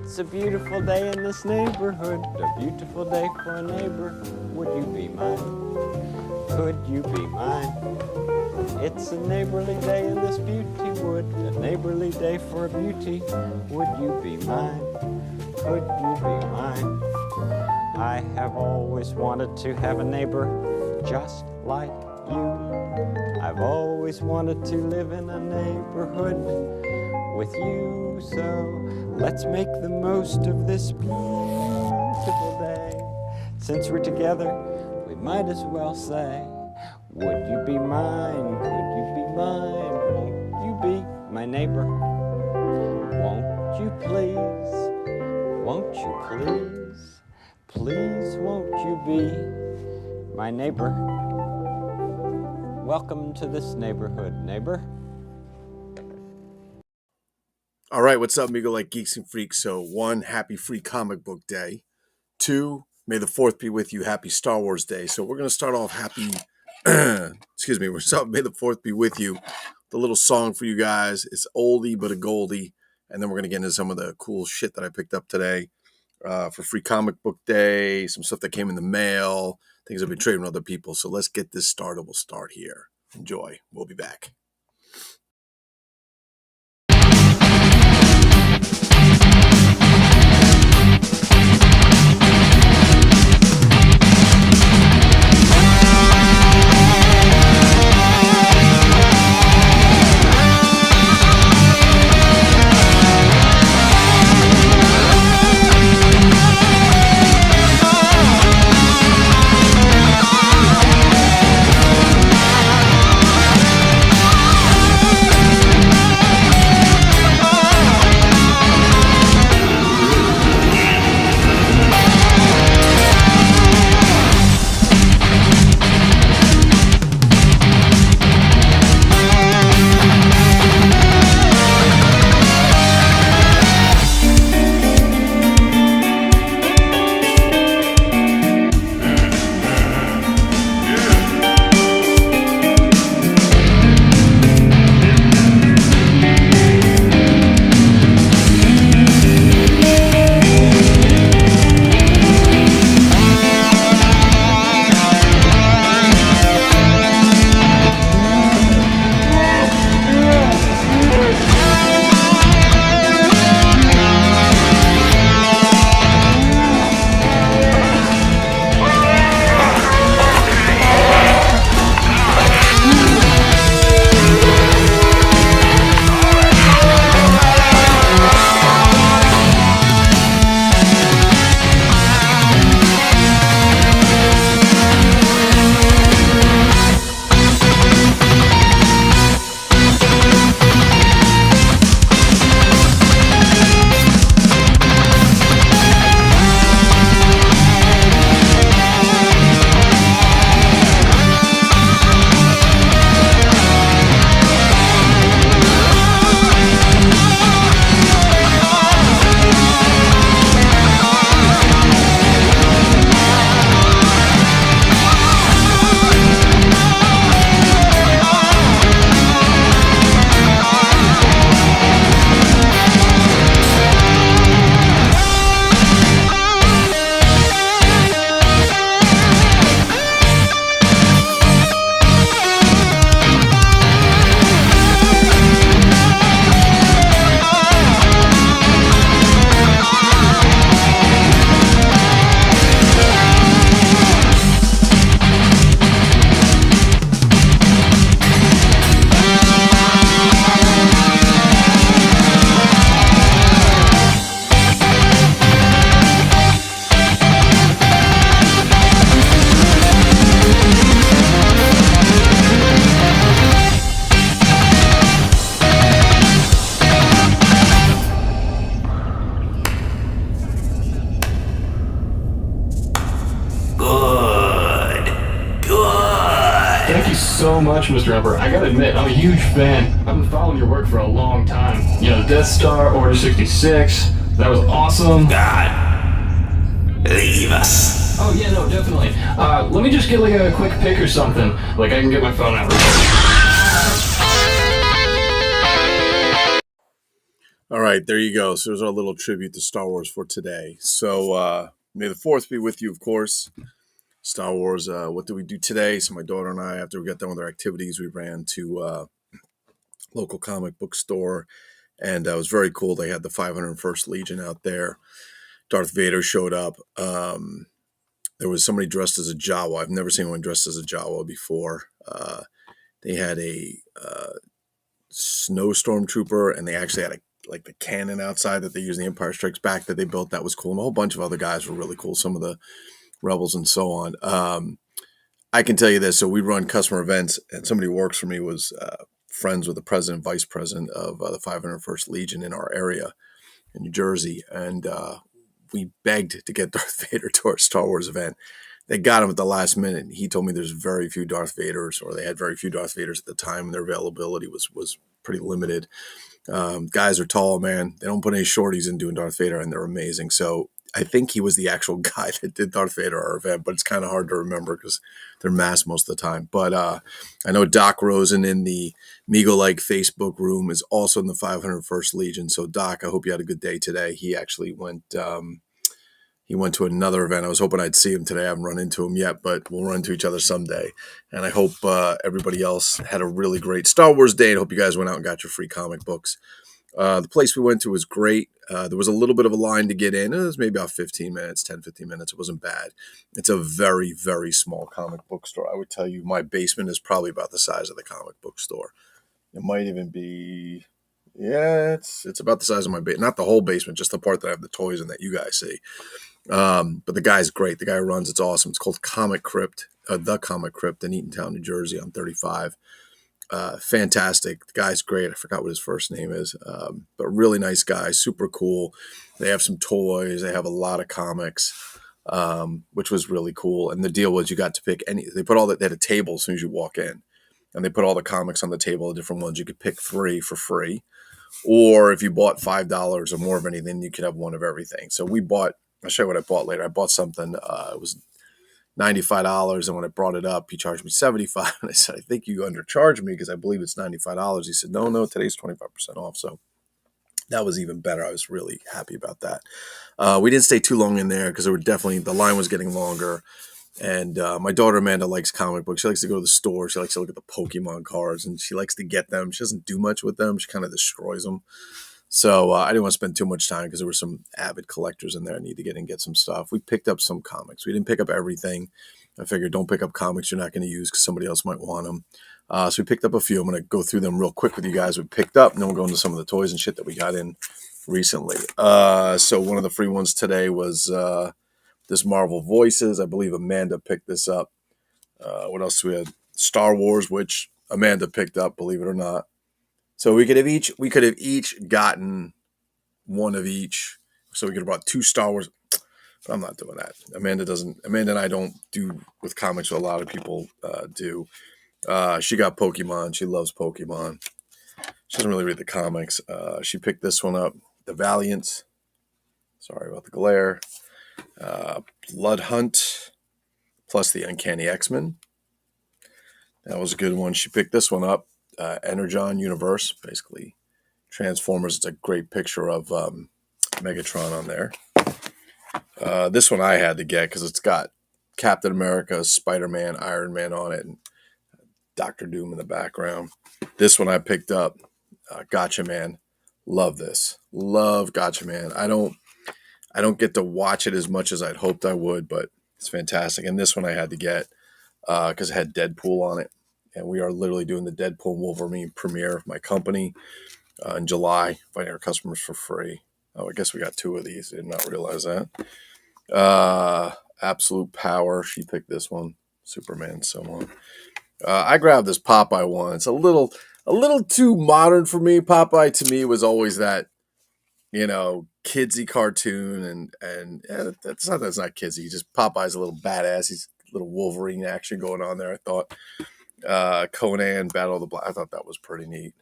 It's a beautiful day in this neighborhood, a beautiful day for a neighbor. Would you be mine? Could you be mine? It's a neighborly day in this beauty wood, a neighborly day for a beauty. Would you be mine? Could you be mine? I have always wanted to have a neighbor just like you. I've always wanted to live in a neighborhood with you. So let's make the most of this beautiful day. Since we're together, we might as well say, would you be mine? Could you be mine? Won't you be my neighbor? Won't you please? Won't you please? Please won't you be my neighbor? Welcome to this neighborhood, neighbor. All right, what's up, amigo like geeks and freaks? So 1, happy free comic book day. 2, may the 4th be with you, happy Star Wars day. So we're going to start off happy, excuse me, may the 4th be with you. The little song for you guys. It's oldie but a goldie. And then we're going to get into some of the cool shit that I picked up today for free comic book day, some stuff that came in the mail, things I've been trading with other people. So let's get this started. We'll start here. Enjoy. We'll be back. So much, Mr. Emperor. I gotta admit, I'm a huge fan. I've been following your work for a long time. You know, Death Star, Order 66, that was awesome. God, leave us. Oh yeah, no, definitely. Let me just get like a quick pic or something. Like I can get my phone out. All right, there you go. So there's our little tribute to Star Wars for today. So may the fourth be with you, of course. Star Wars. What did we do today? So my daughter and I, after we got done with our activities, we ran to local comic book store, and it was very cool. They had the 501st Legion out there. Darth Vader showed up. There was somebody dressed as a Jawa. I've never seen one dressed as a Jawa before. They had a snowstorm trooper, and they actually had like the cannon outside that they use in the Empire Strikes Back that they built. That was cool. And a whole bunch of other guys were really cool. Some of the rebels and so on. I can tell you this. So we run customer events, and somebody who works for me was friends with the president, vice president of the 501st Legion in our area in New Jersey. And we begged to get Darth Vader to our Star Wars event. They got him at the last minute. He told me there's very few Darth Vaders, or they had very few Darth Vaders at the time, and their availability was pretty limited. Guys are tall, man. They don't put any shorties in doing Darth Vader, and they're amazing. So I think he was the actual guy that did Darth Vader at our event, but it's kind of hard to remember because they're masked most of the time. But I know Doc Rosen in the Migo-like Facebook room is also in the 501st Legion. So Doc, I hope you had a good day today. He actually went to another event. I was hoping I'd see him today. I haven't run into him yet, but we'll run into each other someday. And I hope everybody else had a really great Star Wars day, and hope you guys went out and got your free comic books. The place we went to was great. There was a little bit of a line to get in. It was maybe about 15 minutes. It wasn't bad. It's a very, very small comic book store. I would tell you my basement is probably about the size of the comic book store. It might even be, yeah, it's about the size of my basement. Not the whole basement, just the part that I have the toys in that you guys see. But the guy's great. The guy who runs, it's awesome. It's called Comic Crypt, the Comic Crypt in Eatontown, New Jersey on 35. Fantastic. The guy's great. I forgot what his first name is. But really nice guy, super cool. They have some toys. They have a lot of comics, which was really cool. And the deal was you got to pick any, they had a table as soon as you walk in, and they put all the comics on the table, the different ones. You could pick 3 for free. Or if you bought $5 or more of anything, you could have one of everything. So I'll show you what I bought later. I bought something, it was $95, and when I brought it up, he charged me $75. And I said, I think you undercharged me because I believe it's $95. He said, no, today's 25% off. So that was even better. I was really happy about that. We didn't stay too long in there because the line was getting longer. And my daughter Amanda likes comic books. She likes to go to the store. She likes to look at the Pokemon cards, and she likes to get them. She doesn't do much with them. She kind of destroys them. So I didn't want to spend too much time because there were some avid collectors in there I need to get and get some stuff. We picked up some comics. We didn't pick up everything. I figured don't pick up comics you're not going to use because somebody else might want them. So we picked up a few. I'm going to go through them real quick with you guys. We picked up, and then we'll go into some of the toys and shit that we got in recently. So one of the free ones today was this Marvel Voices. I believe Amanda picked this up. What else do we have? Star Wars, which Amanda picked up, believe it or not. So we could have each gotten one of each. So we could have brought 2 Star Wars. But I'm not doing that. Amanda and I don't do with comics what a lot of people do. She got Pokemon. She loves Pokemon. She doesn't really read the comics. She picked this one up, The Valiant. Sorry about the glare. Blood Hunt, plus the Uncanny X-Men. That was a good one. She picked this one up. Energon Universe, basically Transformers. It's a great picture of Megatron on there. This one I had to get because it's got Captain America, Spider-Man, Iron Man on it, and Doctor Doom in the background. This one I picked up, Gotcha Man. Love this. Love Gotcha Man. I don't get to watch it as much as I'd hoped I would, but it's fantastic. And this one I had to get because it had Deadpool on it. And we are literally doing the Deadpool and Wolverine premiere of my company in July, inviting our customers for free. Oh, I guess we got 2 of these. I did not realize that. Absolute Power. She picked this one. Superman, so on. I grabbed this Popeye one. It's a little too modern for me. Popeye to me was always that, kidsy cartoon, and that's not kidsy. Just Popeye's a little badass. He's a little Wolverine action going on there, I thought. Conan, Battle of the Black. I thought that was pretty neat.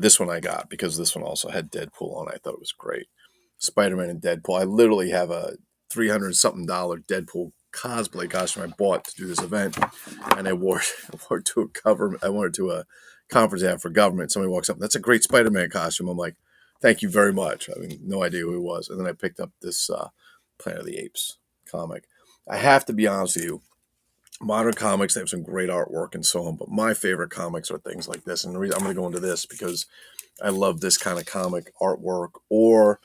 This one I got because this one also had Deadpool on it. I thought it was great. Spider-Man and Deadpool. I literally have a $300-something Deadpool cosplay costume I bought to do this event, and I wore it to a conference I had for government. Somebody walks up, that's a great Spider-Man costume. I'm like, thank you very much. I mean, no idea who he was. And then I picked up this Planet of the Apes comic. I have to be honest with you, modern comics, they have some great artwork and so on, but my favorite comics are things like this. And the reason I'm going to go into this because I love this kind of comic artwork, or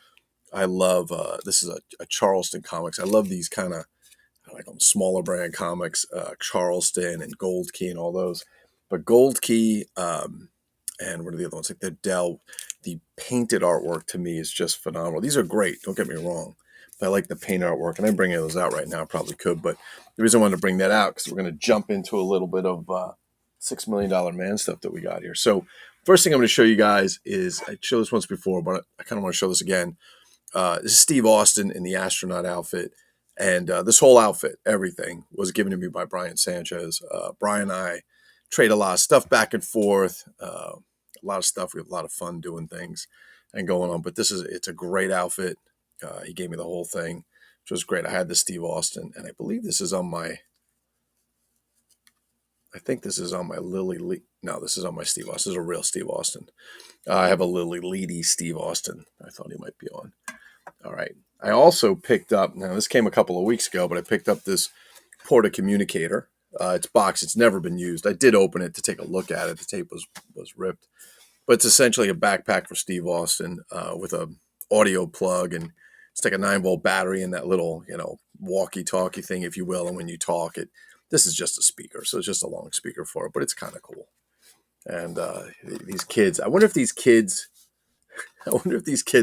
I love, this is a Charleston Comics. I love these kind of, I like them, smaller brand comics, Charleston and Gold Key and all those. But Gold Key, and what are the other ones? Like the Dell, the painted artwork to me is just phenomenal. These are great, don't get me wrong. But I like the paint artwork, and I'm bringing those out right now. I probably could, but the reason I wanted to bring that out because we're going to jump into a little bit of $6 Million Man stuff that we got here. So first thing I'm going to show you guys is, I showed this once before, but I kind of want to show this again. This is Steve Austin in the astronaut outfit. And this whole outfit, everything, was given to me by Brian Sanchez. Brian and I trade a lot of stuff back and forth, a lot of stuff. We have a lot of fun doing things and going on. But it's a great outfit. He gave me the whole thing, which was great. I had the Steve Austin, and I believe this is on my, I think this is on my Lily Lee. No, this is on my Steve Austin. This is a real Steve Austin. I have a Lily Leedy Steve Austin. I thought he might be on. All right. I also picked up, now this came a couple of weeks ago, but I picked up this Porta Communicator. It's boxed. It's never been used. I did open it to take a look at it. The tape was ripped. But it's essentially a backpack for Steve Austin with a audio plug, and it's like a 9-volt battery and that little, walkie-talkie thing, if you will. And when you talk, this is just a speaker. So it's just a long speaker for it, but it's kind of cool. And these kids, I wonder if these kids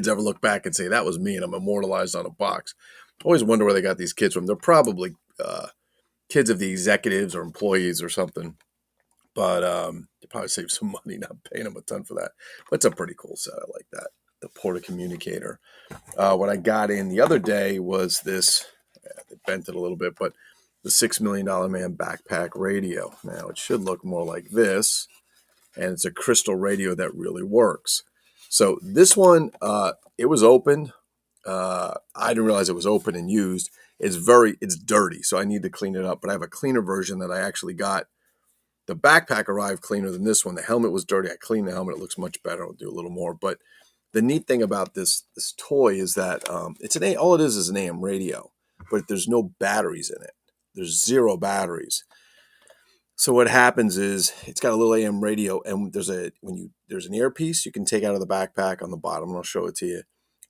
ever look back and say, that was me and I'm immortalized on a box. I always wonder where they got these kids from. They're probably kids of the executives or employees or something. But they probably save some money not paying them a ton for that. But it's a pretty cool set. I like that. The Porta Communicator. What I got in the other day was this, they bent it a little bit, but the $6 Million Man backpack radio. Now, it should look more like this. And it's a crystal radio that really works. So this one, it was opened. I didn't realize it was open and used. It's dirty, so I need to clean it up. But I have a cleaner version that I actually got. The backpack arrived cleaner than this one. The helmet was dirty. I cleaned the helmet. It looks much better. I'll do a little more. But the neat thing about this toy is that all it is an AM radio, but there's no batteries in it. There's 0 batteries. So what happens is it's got a little AM radio, and there's an earpiece you can take out of the backpack on the bottom, and I'll show it to you.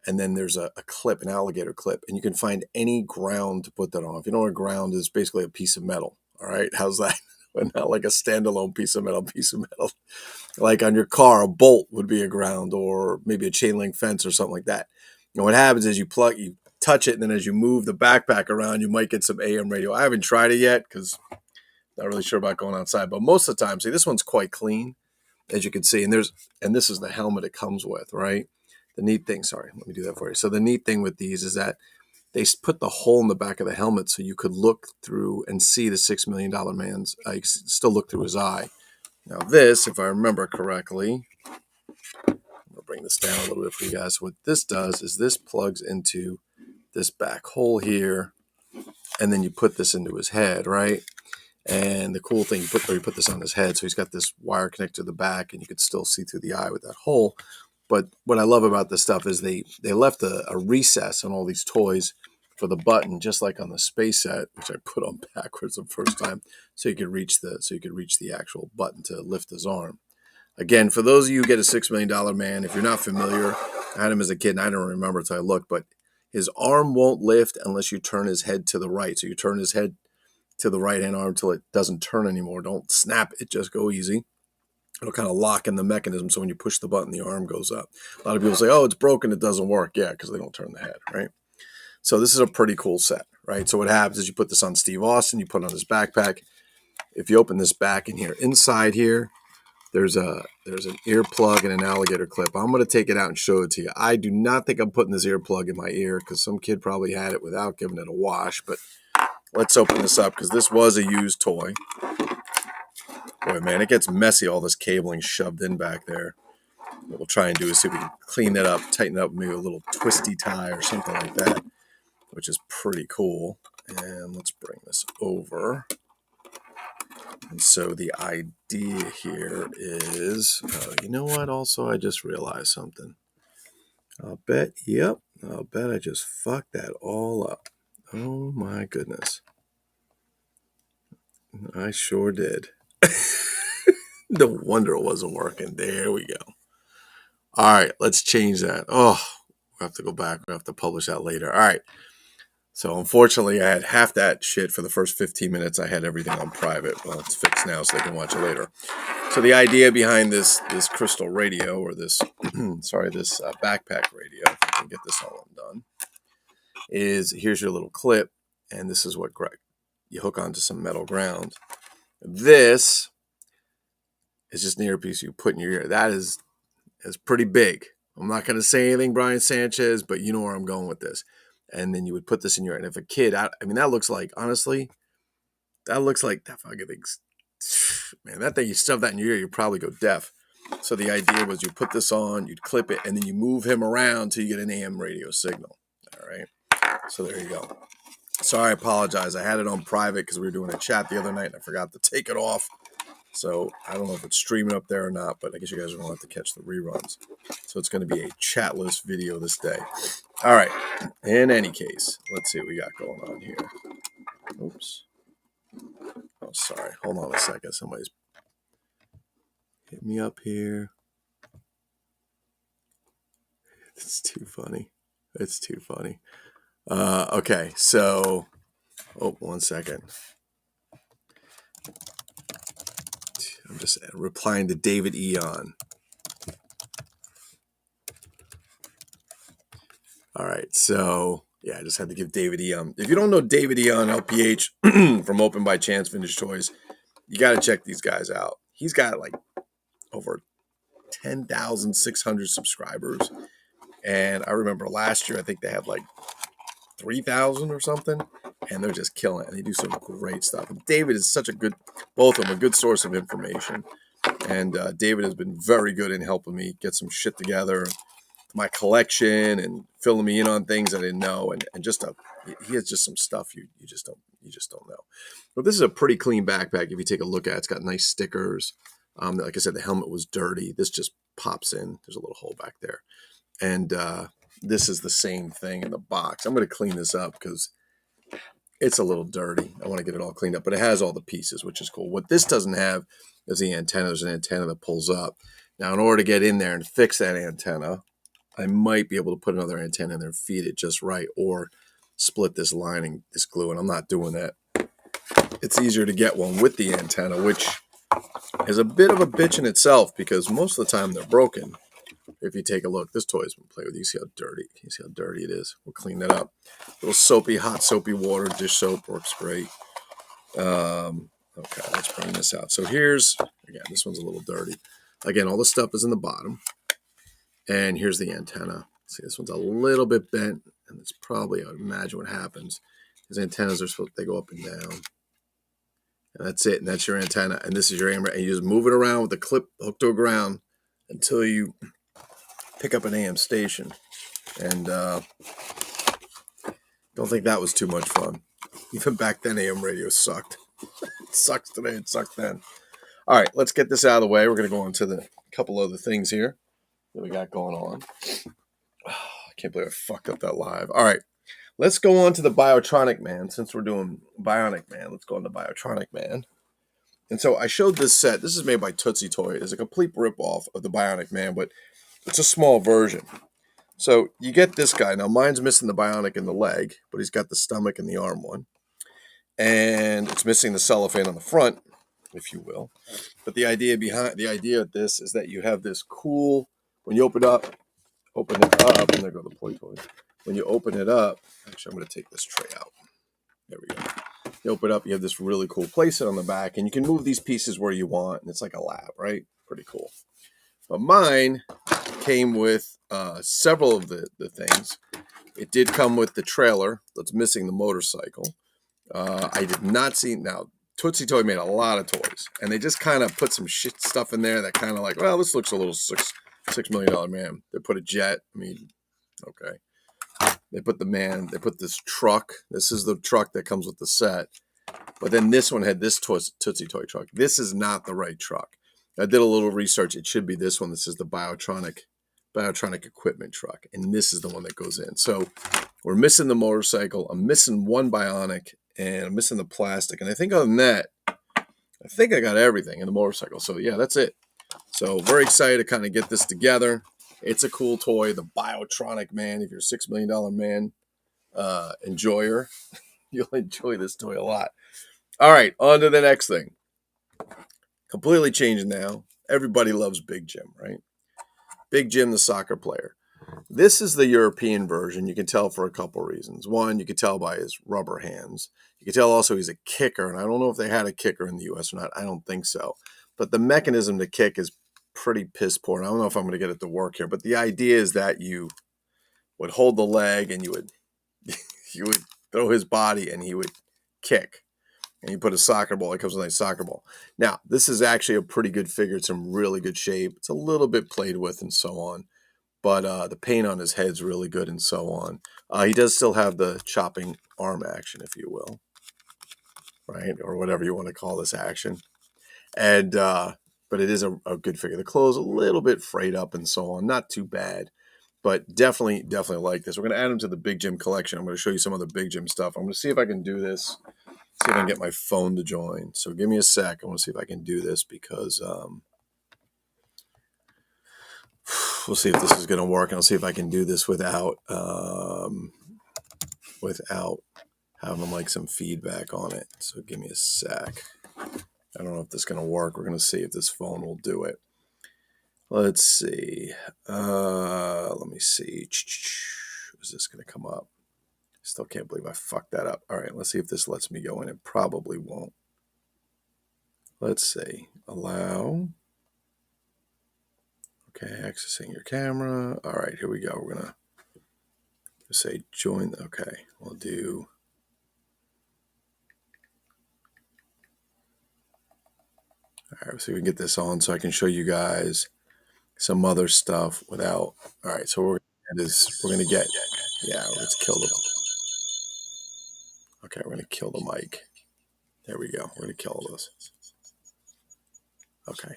And then there's a clip, an alligator clip, and you can find any ground to put that on. If you know what a ground is, basically a piece of metal. All right, how's that? But not like a standalone piece of metal. Like on your car, a bolt would be a ground, or maybe a chain link fence or something like that. And what happens is you touch it, and then as you move the backpack around, you might get some AM radio. I haven't tried it yet because not really sure about going outside, but most of the time, see, this one's quite clean, as you can see. And this is the helmet it comes with, right? The neat thing, sorry, let me do that for you. So the neat thing with these is that they put the hole in the back of the helmet so you could look through and see the $6 Million Man's, you could still look through his eye. Now this, if I remember correctly, I'm going to bring this down a little bit for you guys. What this does is this plugs into this back hole here, and then you put this into his head, right? And the cool thing, you put this on his head, so he's got this wire connected to the back, and you could still see through the eye with that hole. But what I love about this stuff is they left a recess on all these toys for the button, just like on the Space Set, which I put on backwards the first time, so you could reach the actual button to lift his arm. Again, for those of you who get a $6 Million Man, if you're not familiar, I had him as a kid, and I don't remember until I looked, but his arm won't lift unless you turn his head to the right. So you turn his head to the right-hand arm until it doesn't turn anymore. Don't snap it, just go easy. It'll kind of lock in the mechanism, so when you push the button, the arm goes up. A lot of people say, oh, it's broken, it doesn't work. Yeah, because they don't turn the head, right? So this is a pretty cool set, right? So what happens is you put this on Steve Austin, you put it on his backpack. If you open this back in here, inside here, there's an earplug and an alligator clip. I'm going to take it out and show it to you. I do not think I'm putting this earplug in my ear because some kid probably had it without giving it a wash, but let's open this up because this was a used toy. Boy, man, it gets messy, all this cabling shoved in back there. What we'll try and do is see if we can clean that up, tighten it up, maybe a little twisty tie or something like that, which is pretty cool. And let's bring this over. And so the idea here is, you know what? Also, I just realized something. I'll bet I just fucked that all up. Oh my goodness. I sure did. No wonder it wasn't working. There we go. All right, let's change that. Oh, we'll have to go back. We'll have to publish that later. All right. So unfortunately, I had half that shit for the first 15 minutes. I had everything on private. Well, it's fixed now, so they can watch it later. So the idea behind this crystal radio, or this, this backpack radio, if I can get this all undone, is here's your little clip, and this is what you hook onto some metal ground. This is just an earpiece you put in your ear. That is pretty big. I'm not going to say anything, Brian Sanchez, but you know where I'm going with this. And then you would put this in your ear. And if a kid, I mean, that looks like, honestly, that fucking thing's, man, that thing, you stuff that in your ear, you probably go deaf. So the idea was you put this on, you'd clip it, and then you move him around till you get an AM radio signal. All right. So there you go. Sorry, I apologize. I had it on private because we were doing a chat the other night and I forgot to take it off. So I don't know if it's streaming up there or not, but I guess you guys are going to have to catch the reruns. So it's going to be a chatless video this day. All right. In any case, let's see what we got going on here. Oops. Oh, sorry. Hold on a second. Somebody's hit me up here. It's too funny. It's too funny. Okay. So, one second. I'm just replying to David Eon. All right, so yeah, I just had to give David Eon. If you don't know David Eon, LPH from Open by Chance Vintage Toys, you got to check these guys out. He's got like over 10,600 subscribers, and I remember last year I think they had like 3,000 or something, and they're just killing it. And they do some great stuff. And David is such a good, both of them, a good source of information. And David has been very good in helping me get some shit together, my collection, and filling me in on things I didn't know. And just he has just some stuff you just don't know. But this is a pretty clean backpack. If you take a look at it, it's got nice stickers. Like I said, the helmet was dirty. This just pops in. There's a little hole back there. And this is the same thing in the box. I'm going to clean this up because it's a little dirty. I want to get it all cleaned up, but it has all the pieces, which is cool. What this doesn't have is the antenna. There's an antenna that pulls up. Now, in order to get in there and fix that antenna, I might be able to put another antenna in there and feed it just right, or split this lining, this glue, and I'm not doing that. It's easier to get one with the antenna, which is a bit of a bitch in itself because most of the time they're broken. If you take a look, this toy's been played with. You see how dirty? Can you see how dirty it is? We'll clean that up. A little soapy, hot soapy water, dish soap works great. Okay, let's bring this out. So here's, again, this one's a little dirty. Again, all the stuff is in the bottom. And here's the antenna. See, this one's a little bit bent, and it's probably, I would imagine what happens. These antennas are supposed, they go up and down. And that's it, and that's your antenna. And this is your AM, and you just move it around with the clip hooked to the ground until you pick up an AM station. And don't think that was too much fun. Even back then, AM radio sucked. It sucks today, it sucked then. All right, let's get this out of the way. We're going to go on to the couple other things here that we got going on. Oh, I can't believe I fucked up that live. All right, let's go on to the Biotronic Man. Since we're doing Bionic Man, let's go on to Biotronic Man. And so I showed this set. This is made by Tootsie Toy. It's a complete rip-off of the Bionic Man, but it's a small version. So you get this guy. Now, mine's missing the Bionic in the leg, but he's got the stomach and the arm one. And it's missing the cellophane on the front, if you will. But the idea of this is that you have this cool, when you open it up, and there go the play toys. When you open it up, actually, I'm going to take this tray out. There we go. You open it up, you have this really cool playset on the back, and you can move these pieces where you want, and it's like a lab, right? Pretty cool. But mine came with several of the things. It did come with the trailer that's missing the motorcycle. I did not see, now, Tootsie Toy made a lot of toys, and they just kind of put some shit stuff in there that kind of like, well, this looks a little $6 million man. They put a jet. I mean, okay. They put this truck. This is the truck that comes with the set. But then this one had this Tootsie Toy truck. This is not the right truck. I did a little research. It should be this one. This is the Biotronic equipment truck. And this is the one that goes in. So we're missing the motorcycle. I'm missing one Bionic. And I'm missing the plastic. And I think other than that, I think I got everything in the motorcycle. So yeah, that's it. So very excited to kind of get this together. It's a cool toy. The Biotronic, man. If you're a $6 million man enjoyer, you'll enjoy this toy a lot. All right, on to the next thing. Completely changing now. Everybody loves Big Jim, right? Big Jim, the soccer player. This is the European version. You can tell for a couple reasons. One, you can tell by his rubber hands. You can tell also he's a kicker, and I don't know if they had a kicker in the U.S. or not. I don't think so. But the mechanism to kick is pretty piss poor. And I don't know if I'm going to get it to work here, but the idea is that you would hold the leg and you would throw his body and he would kick. And you put a soccer ball. It comes with a soccer ball. Now, this is actually a pretty good figure. It's in really good shape. It's a little bit played with and so on. But the paint on his head's really good and so on. He does still have the chopping arm action, if you will. Right? Or whatever you want to call this action. And but it is a good figure. The clothes a little bit frayed up and so on. Not too bad. But definitely like this. We're going to add him to the Big Jim collection. I'm going to show you some of the Big Jim stuff. I'm going to see if I can do this. See if I can get my phone to join. So give me a sec. I want to see if I can do this because we'll see if this is going to work. And I'll see if I can do this without having like some feedback on it. So give me a sec. I don't know if this is going to work. We're going to see if this phone will do it. Let's see. Let me see. Is this going to come up? Still can't believe I fucked that up. All right, let's see if this lets me go in. It probably won't. Let's see. Allow. Okay, accessing your camera. All right, here we go. We're going to say join. Okay, we'll do. All right, so we can get this on so I can show you guys some other stuff without. All right, so we're going to get. Yeah, let's kill them. Okay, we're going to kill the mic. There we go. We're going to kill all those. Okay.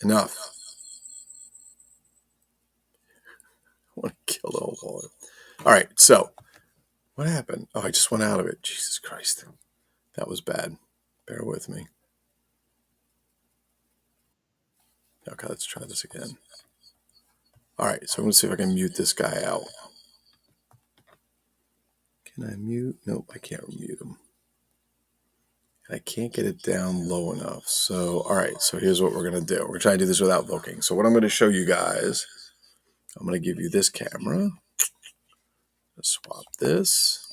Enough. I want to kill the whole volume. All right, so what happened? Oh, I just went out of it. Jesus Christ. That was bad. Bear with me. Okay, let's try this again. All right, so I'm going to see if I can mute this guy out. Can I mute? Nope, I can't mute him. I can't get it down low enough. So, all right, so here's what we're going to do. We're going to try to do this without voking. So what I'm going to show you guys, I'm going to give you this camera. Let's swap this.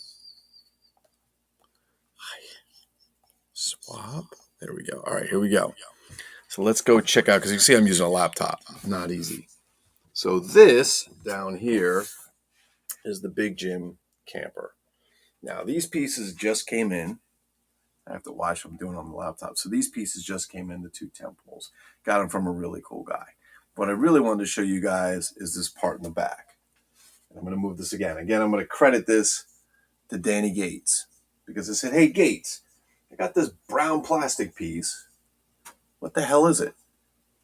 Swap. There we go. All right, here we go. So let's go check out, because you see I'm using a laptop. Not easy. So this down here is the Big Jim camper. Now, these pieces just came in. I have to watch what I'm doing on the laptop. So these pieces just came in, the two temp poles. Got them from a really cool guy. What I really wanted to show you guys is this part in the back. And I'm going to move this again. Again, I'm going to credit this to Danny Gates. Because I said, hey, Gates, I got this brown plastic piece. What the hell is it?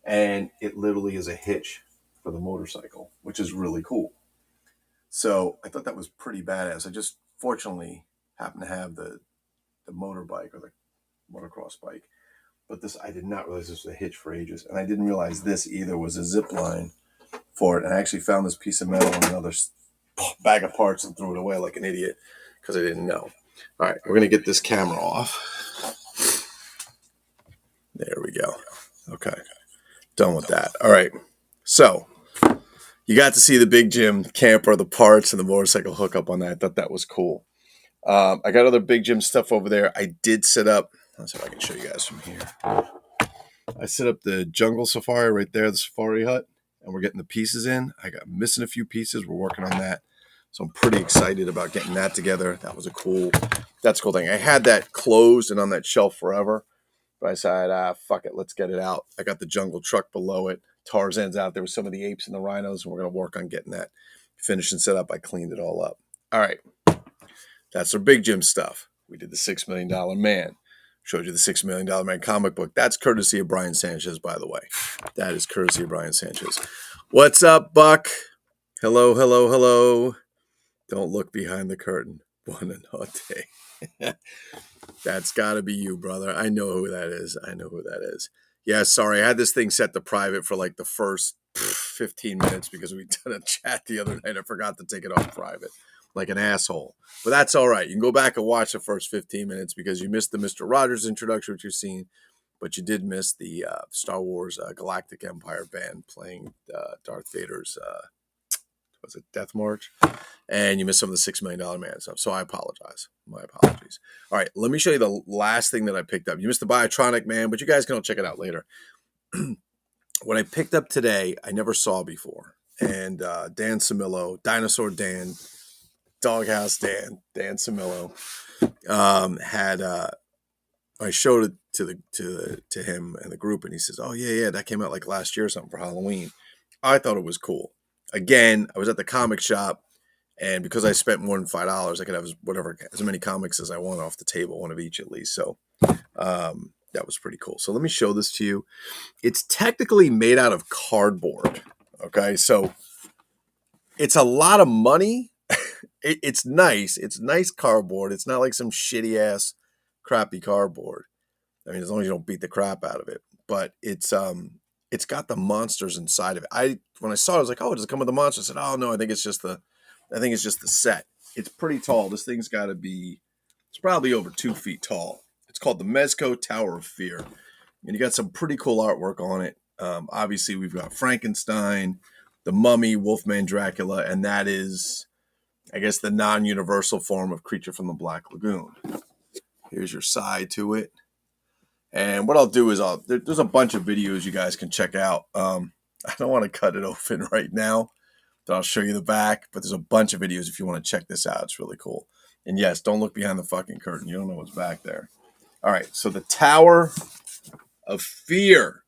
And it literally is a hitch for the motorcycle, which is really cool. So I thought that was pretty badass. I just fortunately happened to have the motorbike or the motocross bike. But this, I did not realize this was a hitch for ages. And I didn't realize this either was a zip line for it. And I actually found this piece of metal in another bag of parts and threw it away like an idiot because I didn't know. All right, we're going to get this camera off. There we go. Okay, done with that. All right, so you got to see the Big Jim camper, the parts, and the motorcycle hookup on that. I thought that was cool. I got other Big Jim stuff over there. I did set up. Let's see if I can show you guys from here. I set up the jungle safari right there, the safari hut, and we're getting the pieces in. I got missing a few pieces. We're working on that. So I'm pretty excited about getting that together. That's a cool thing. I had that closed and on that shelf forever. But I said, fuck it, let's get it out. I got the jungle truck below it. Tarzan's out there with some of the apes and the rhinos, and we're going to work on getting that finished and set up. I cleaned it all up. All right. That's our Big Jim stuff. We did the $6 Million Man. Showed you the $6 Million Man comic book. That's courtesy of Brian Sanchez, by the way. That is courtesy of Brian Sanchez. What's up, Buck? Hello, hello, hello. Don't look behind the curtain. Buonanotte. That's got to be you, brother. I know who that is. I know who that is. Yeah, sorry. I had this thing set to private for like the first 15 minutes because we did a chat the other night. I forgot to take it off private like an asshole. But that's all right. You can go back and watch the first 15 minutes because you missed the Mr. Rogers introduction, which you've seen, but you did miss the Star Wars Galactic Empire band playing Darth Vader's was it Death March? And you missed some of the $6 Million Man stuff. So I apologize. My apologies. All right, let me show you the last thing that I picked up. You missed the Biotronic Man, but you guys can all check it out later. What I picked up today, I never saw before. And Dan Samillo, Dinosaur Dan, Doghouse Dan Samillo, had I showed it to him and the group, and he says, "Oh yeah, that came out like last year or something for Halloween." I thought it was cool. Again, I was at the comic shop, and because I spent more than $5, I could have as many comics as I want off the table, one of each at least. So that was pretty cool. So let me show this to you. It's technically made out of cardboard. Okay, so it's a lot of money. It's nice. It's nice cardboard. It's not like some shitty ass crappy cardboard. I mean, as long as you don't beat the crap out of it. But it's got the monsters inside of it. When I saw it, I was like, "Oh, does it come with the monsters?" I said, "Oh no, I think it's just the set." It's pretty tall. This thing's got to be, it's probably over 2 feet tall. It's called the Mezco Tower of Fear, and you got some pretty cool artwork on it. Obviously, we've got Frankenstein, the Mummy, Wolfman, Dracula, and that is, I guess, the non-universal form of Creature from the Black Lagoon. Here's your side to it. And what I'll do is there's a bunch of videos you guys can check out. I don't want to cut it open right now, but I'll show you the back. But there's a bunch of videos if you want to check this out. It's really cool. And yes, don't look behind the fucking curtain. You don't know what's back there. All right, so the Tower of Fear.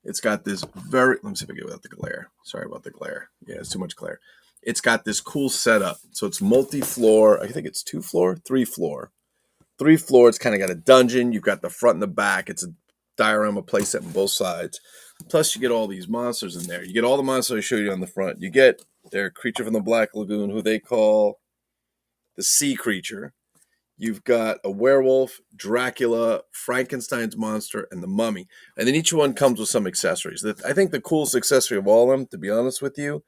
It's got this let me see if I get without the glare. Sorry about the glare. Yeah, it's too much glare. It's got this cool setup. So it's multi-floor. I think it's 3-floor. 3 floors. It's kind of got a dungeon. You've got the front and the back. It's a diorama playset on both sides. Plus, you get all these monsters in there. You get all the monsters I showed you on the front. You get their Creature from the Black Lagoon, who they call the Sea Creature. You've got a werewolf, Dracula, Frankenstein's monster, and the Mummy. And then each one comes with some accessories. I think the coolest accessory of all of them, to be honest with you,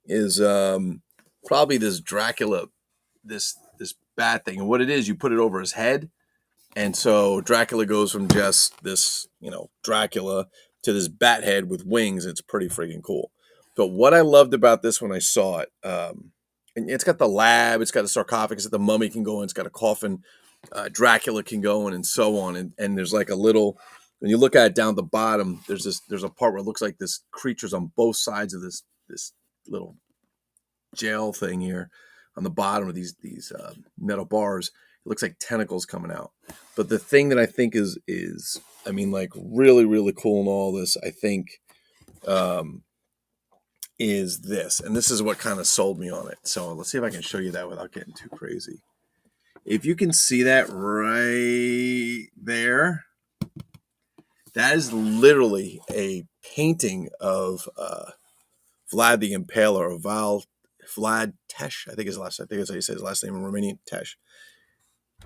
is probably this Dracula, this bat thing. And what it is, you put it over his head. And so Dracula goes from just this, Dracula to this bat head with wings. It's pretty freaking cool. But what I loved about this when I saw it, and it's got the lab, it's got a sarcophagus that the Mummy can go in, it's got a coffin, Dracula can go in, and so on. And there's like a little, when you look at it down at the bottom, there's a part where it looks like this creature's on both sides of this little gel thing here on the bottom of these metal bars. It looks like tentacles coming out. But the thing that I think is I mean, like really, really cool in all this, I think, is this. And this is what kind of sold me on it. So let's see if I can show you that without getting too crazy. If you can see that right there, that is literally a painting of Vlad the Impaler, or Vlad Tesh, I think that's how you say his last name in Romanian, Tesh,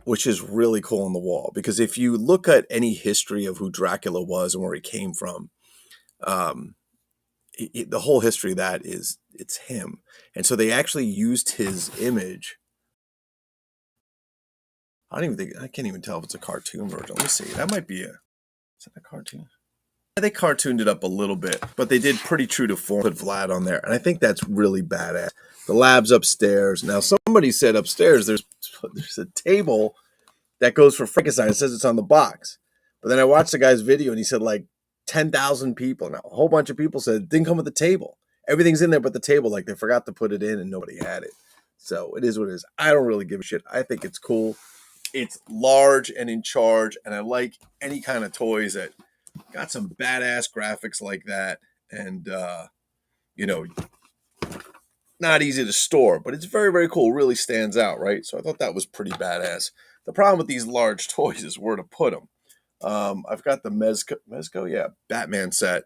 which is really cool on the wall. Because if you look at any history of who Dracula was and where he came from, the whole history of that is, it's him. And so they actually used his image. I can't even tell if it's a cartoon version. Let me see. That might be is that a cartoon? Yeah, they cartooned it up a little bit, but they did pretty true to form. Put Vlad on there. And I think that's really badass. The lab's upstairs. Now, somebody said upstairs there's a table that goes for Frankenstein. It says it's on the box. But then I watched the guy's video and he said like 10,000 people. Now, a whole bunch of people said it didn't come with the table. Everything's in there but the table. Like they forgot to put it in and nobody had it. So it is what it is. I don't really give a shit. I think it's cool. It's large and in charge. And I like any kind of toys that got some badass graphics like that. And, not easy to store, but it's very, very cool. Really stands out, right? So I thought that was pretty badass. The problem with these large toys is where to put them. I've got the Mezco, yeah, Batman set.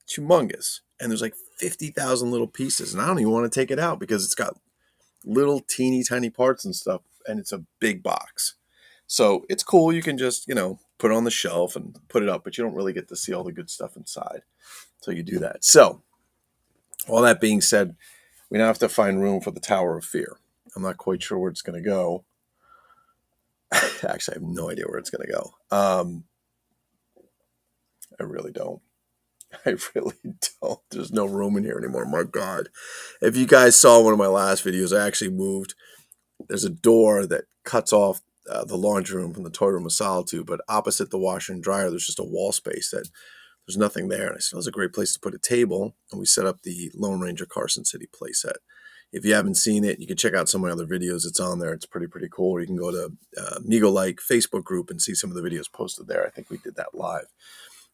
It's humongous. And there's like 50,000 little pieces. And I don't even want to take it out because it's got little teeny tiny parts and stuff. And it's a big box. So it's cool. You can just, put it on the shelf and put it up, but you don't really get to see all the good stuff inside. So you do that. So all that being said, we now have to find room for the Tower of Fear. I'm not quite sure where it's going to go. Actually, I have no idea where it's going to go. I really don't. I really don't. There's no room in here anymore. My God. If you guys saw one of my last videos, I actually moved. There's a door that cuts off the laundry room from the toy room of solitude, but opposite the washer and dryer, there's just a wall space that there's nothing there. And I said, it was a great place to put a table. And we set up the Lone Ranger Carson City playset. If you haven't seen it, you can check out some of my other videos. It's on there. It's pretty cool. Or you can go to Migo Like Facebook group and see some of the videos posted there. I think we did that live.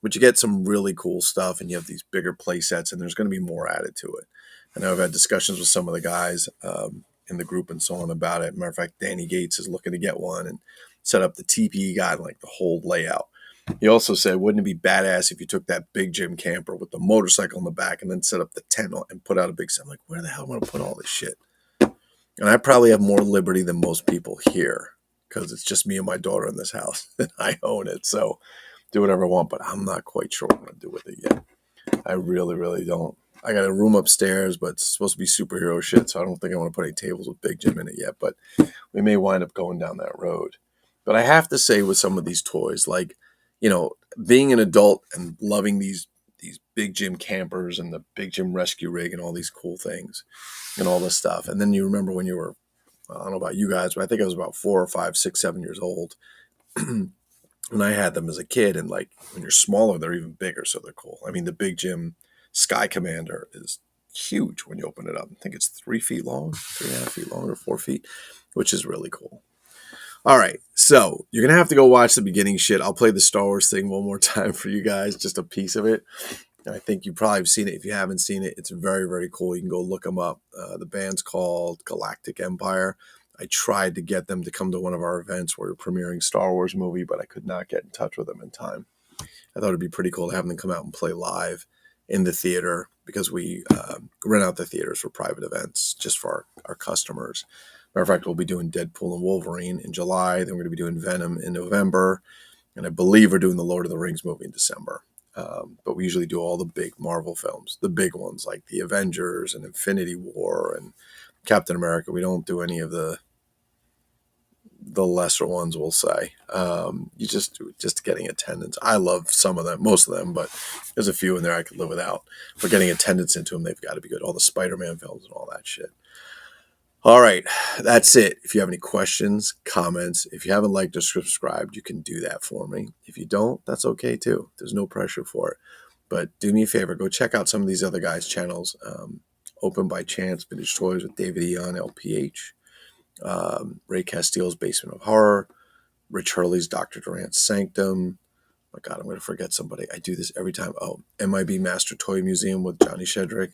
But you get some really cool stuff, and you have these bigger play sets, and there's going to be more added to it. I know I've had discussions with some of the guys in the group and so on about it. Matter of fact, Danny Gates is looking to get one and set up the TPE guide, like the whole layout. He also said, wouldn't it be badass if you took that big Jim camper with the motorcycle in the back and then set up the tent and put out a big set? I'm like, where the hell am I going to put all this shit? And I probably have more liberty than most people here because it's just me and my daughter in this house and I own it. So do whatever I want, but I'm not quite sure what I'm going to do with it yet. I really don't. I got a room upstairs, but it's supposed to be superhero shit, so I don't think I want to put any tables with Big Jim in it yet, but we may wind up going down that road. But I have to say with some of these toys, like, being an adult and loving these Big Jim campers and the Big Jim rescue rig and all these cool things and all this stuff. And then you remember when you were, I don't know about you guys, but I think I was about 4 or 5, 6, 7 years old. And I had them as a kid, and like when you're smaller, they're even bigger, so they're cool. I mean, the Big Jim Sky Commander is huge when you open it up. I think it's 3 feet long, 3.5 feet long, or 4 feet, which is really cool. All right, so you're going to have to go watch the beginning shit. I'll play the Star Wars thing one more time for you guys, just a piece of it. And I think you probably have seen it. If you haven't seen it, it's very cool. You can go look them up. The band's called Galactic Empire. I tried to get them to come to one of our events where we're premiering Star Wars movie, but I could not get in touch with them in time. I thought it'd be pretty cool to have them come out and play live in the theater because we rent out the theaters for private events just for our customers. Matter of fact, we'll be doing Deadpool and Wolverine in July. Then we're going to be doing Venom in November. And I believe we're doing the Lord of the Rings movie in December. But we usually do all the big Marvel films, the big ones like the Avengers and Infinity War and Captain America. We don't do any of the lesser ones, we'll say. You just getting attendance. I love some of them, most of them, but there's a few in there I could live without. For getting attendance into them, they've got to be good. All the Spider-Man films and all that shit. All right, that's it. If you have any questions, comments, if you haven't liked or subscribed, you can do that for me. If you don't, that's okay too. There's no pressure for it. But do me a favor, go check out some of these other guys' channels. Open by Chance, Vintage Toys with David Eon, LPH. Ray Castile's Basement of Horror, Rich Hurley's Dr. Durant's Sanctum. Oh my God, I'm going to forget somebody. I do this every time. Oh, MIB Master Toy Museum with Johnny Shedrick.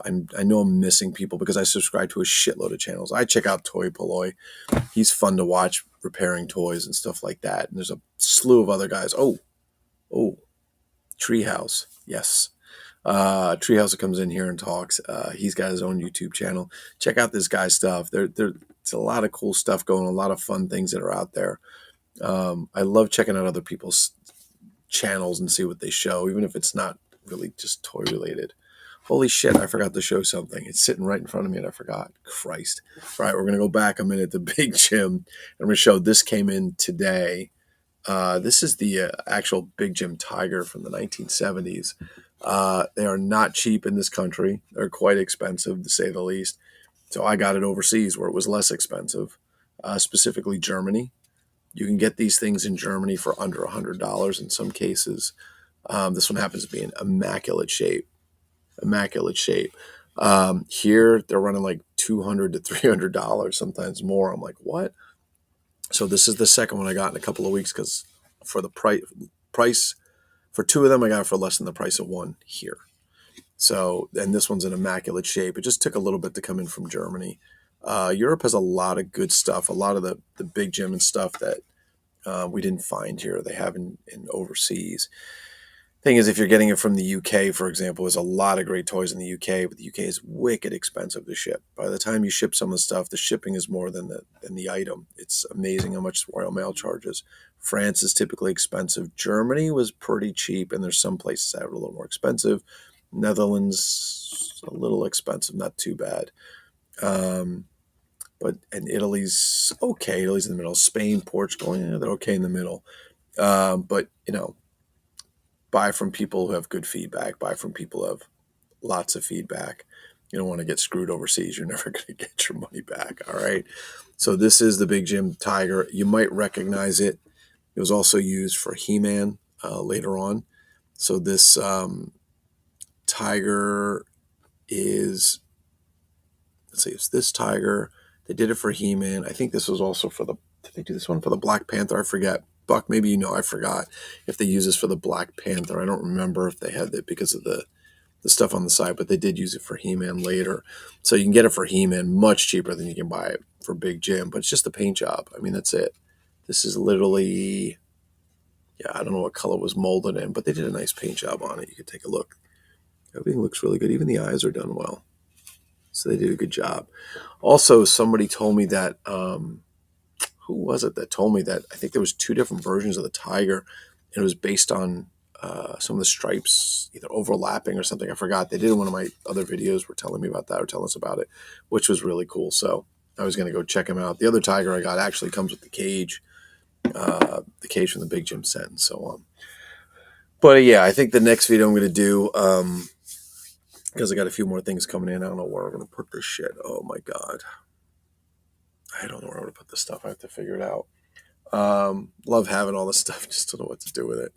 I know I'm missing people because I subscribe to a shitload of channels. I check out Toy Polloy. He's fun to watch repairing toys and stuff like that. And there's a slew of other guys. Oh, Treehouse. Yes. Treehouse that comes in here and talks. He's got his own YouTube channel. Check out this guy's stuff. It's a lot of cool stuff going on, a lot of fun things that are out there. I love checking out other people's channels and see what they show, even if it's not really just toy related. Holy shit, I forgot to show something. It's sitting right in front of me and I forgot. Christ. All right, we're going to go back a minute to Big Jim. And we're going to show this came in today. This is the actual Big Jim Tiger from the 1970s. They are not cheap in this country. They're quite expensive, to say the least. So I got it overseas where it was less expensive, specifically Germany. You can get these things in Germany for under $100 in some cases. This one happens to be in immaculate shape. Here, they're running like $200 to $300, sometimes more. I'm like, what? So this is the second one I got in a couple of weeks because for the price, for two of them, I got it for less than the price of one here. So, and this one's in immaculate shape. It just took a little bit to come in from Germany. Europe has a lot of good stuff, a lot of the big gym and stuff that we didn't find here. They have in overseas. Thing is, if you're getting it from the UK, for example, there's a lot of great toys in the UK, but the UK is wicked expensive to ship. By the time you ship some of the stuff, the shipping is more than the item. It's amazing how much Royal Mail charges. France is typically expensive. Germany was pretty cheap, and there's some places that are a little more expensive. Netherlands, a little expensive, not too bad. And Italy's okay. Italy's in the middle. Spain, Portugal, yeah, they're okay in the middle. But buy from people who have good feedback. Buy from people who have lots of feedback. You don't want to get screwed overseas. You're never going to get your money back. All right. So this is the Big Jim Tiger. You might recognize it. It was also used for He-Man later on. So this tiger is, let's see, it's this tiger. They did it for He-Man. I think this was also for did they do this one for the Black Panther? I forget. Buck, maybe I forgot if they use this for the Black Panther. I don't remember if they had it because of the stuff on the side, but they did use it for He-Man later. So you can get it for He-Man much cheaper than you can buy it for Big Jim, but it's just a paint job. I mean, that's it. This is literally, I don't know what color was molded in, but they did a nice paint job on it. You could take a look. Everything looks really good. Even the eyes are done well. So they did a good job. Also, somebody told me that, who was it that told me that? I think there was 2 different versions of the tiger, and it was based on some of the stripes either overlapping or something. I forgot. They did one of my other videos were telling me about that or telling us about it, which was really cool. So I was going to go check him out. The other tiger I got actually comes with the cage from the Big Jim set and so on. But I think the next video I'm going to do, because I got a few more things coming in. I don't know where I'm going to put this shit. Oh my God. I don't know where I'm going to put this stuff. I have to figure it out. Love having all this stuff. Just don't know what to do with it.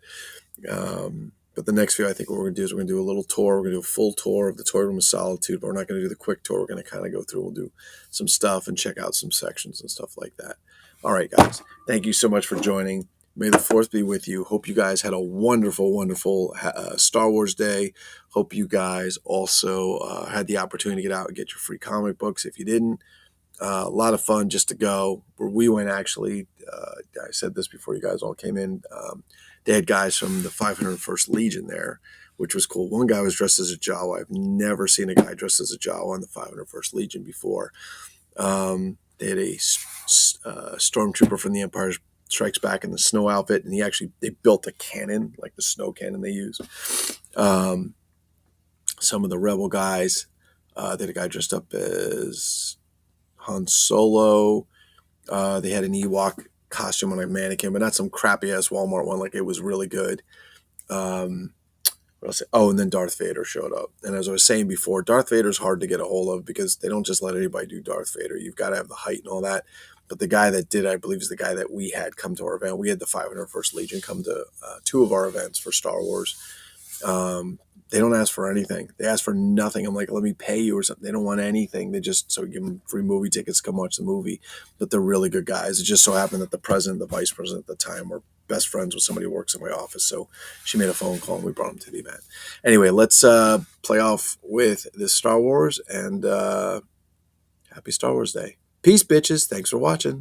But the next video, I think what we're going to do is we're going to do a little tour. We're going to do a full tour of the Toy Room of Solitude, but we're not going to do the quick tour. We're going to kind of go through. We'll do some stuff and check out some sections and stuff like that. All right, guys. Thank you so much for joining. May the 4th be with you. Hope you guys had a wonderful, wonderful Star Wars day. Hope you guys also had the opportunity to get out and get your free comic books. If you didn't, a lot of fun just to go. Where we went, actually, I said this before you guys all came in. They had guys from the 501st Legion there, which was cool. One guy was dressed as a Jawa. I've never seen a guy dressed as a Jawa in the 501st Legion before. They had a stormtrooper from the Empire Strikes Back in the snow outfit, and they built a cannon, like the snow cannon they use. Some of the Rebel guys, they had a guy dressed up as Han Solo. They had an Ewok costume on a mannequin, but not some crappy ass Walmart one. Like, it was really good. What else? Oh, and then Darth Vader showed up. And as I was saying before, Darth Vader's hard to get a hold of because they don't just let anybody do Darth Vader. You've got to have the height and all that. But the guy that did, I believe, is the guy that we had come to our event. We had the 501st Legion come to 2 of our events for Star Wars. They don't ask for anything. They ask for nothing. I'm like, let me pay you or something. They don't want anything. They just, so we give them free movie tickets to come watch the movie. But they're really good guys. It just so happened that the president, the vice president at the time were best friends with somebody who works in my office. So she made a phone call and we brought them to the event. Anyway, let's play off with this Star Wars and happy Star Wars Day. Peace, bitches. Thanks for watching.